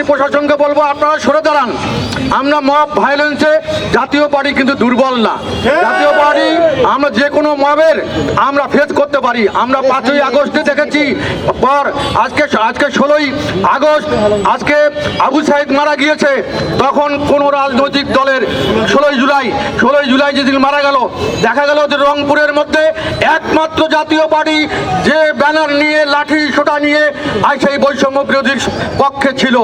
প্রশাসনকে বলবো, আপনারা সরে দাঁড়ান। আমরা মব ভায়োলেন্সে জাতীয় পার্টি কিন্তু দুর্বল না। জাতীয় পার্টি আমরা যে কোনো মবের আমরা ফেস করতে পারি। আমরা 5ই আগস্টে দেখেছি, পর আজকে 16ই আগস্ট, আজকে আবু সাইদ মারা গিয়েছে, তখন কোন রাজনৈতিক দলের 16ই জুলাই যেদিন মারা গেল, দেখা গেল যে রংপুরের মধ্যে একমাত্র জাতীয় পার্টি যে ব্যানার নিয়ে লাঠি সোটা নিয়ে সেই বৈষম্য বিরোধীর পক্ষে ছিল।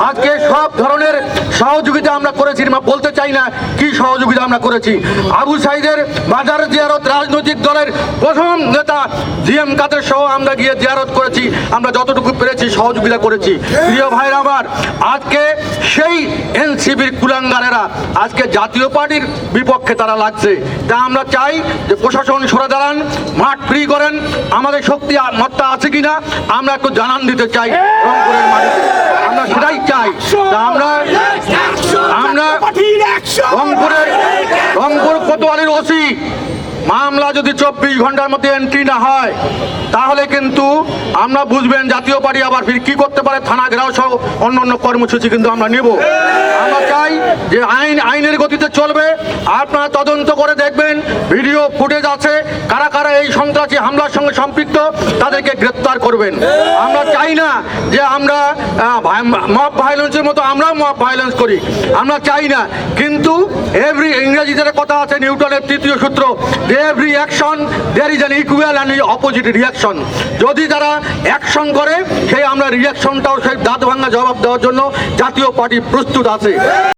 আজকে সব ধরনের সহযোগিতা আমরা করেছি, বলতে চাই না কি সহযোগিতা আমরা করেছি। আবু সাইদের বাজার জিয়ারত রাজনৈতিক দলের প্রথম নেতা জিএম কাদের সহ আমরা গিয়ে জিয়ারত করেছি, আমরা যতটুকু পেরেছি সহযোগিতা করেছি। প্রিয় ভাইরা আমার, আজকে সেই এনসিপির কুলাঙ্গারেরা আজকে জাতীয় পার্টির বিপক্ষে তারা লাগছে। তা আমরা চাই যে প্রশাসন সরে দাঁড়ান, মাঠ ফ্রি করেন। আমাদের শক্তি মত্তা আছে কিনা আমরা একটু জানান দিতে চাই রংপুরের মাটিতে, আমরা সেটাই চাই। তা আমরা রংপুর কোতোয়ালির ওসি মামলা যদি 24 ঘন্টার মধ্যে এন্ট্রি না হয়, তাহলে কিন্তু আমরা বুঝবেন জাতীয় পার্টি আবার ফির কি করতে পারে। থানা ঘেরাও সহ অন্য কর্মসূচি কিন্তু আমরা নেব। আমরা চাই যে আইনের গতিতে চলবে। আপনারা তদন্ত করে দেখবেন, ভিডিও ফুটেজ আছে, কারা কারা এই সন্ত্রাসী হামলার সঙ্গে সম্পৃক্ত তাদেরকে গ্রেপ্তার করবেন। আমরা চাই না যে আমরা মব ভায়োলেন্সের মতো আমরাও মব ভায়োলেন্স করি, আমরা চাই না। কিন্তু ইংরেজিতে কথা আছে, নিউটনের 3য় সূত্র, every action there is an equal and opposite reaction। যদি তারা অ্যাকশন করে, সেই আমরা রিয়াকশনটাও সেই দাঁত ভাঙা জবাব দেওয়ার জন্য জাতীয় পার্টি প্রস্তুত আছে।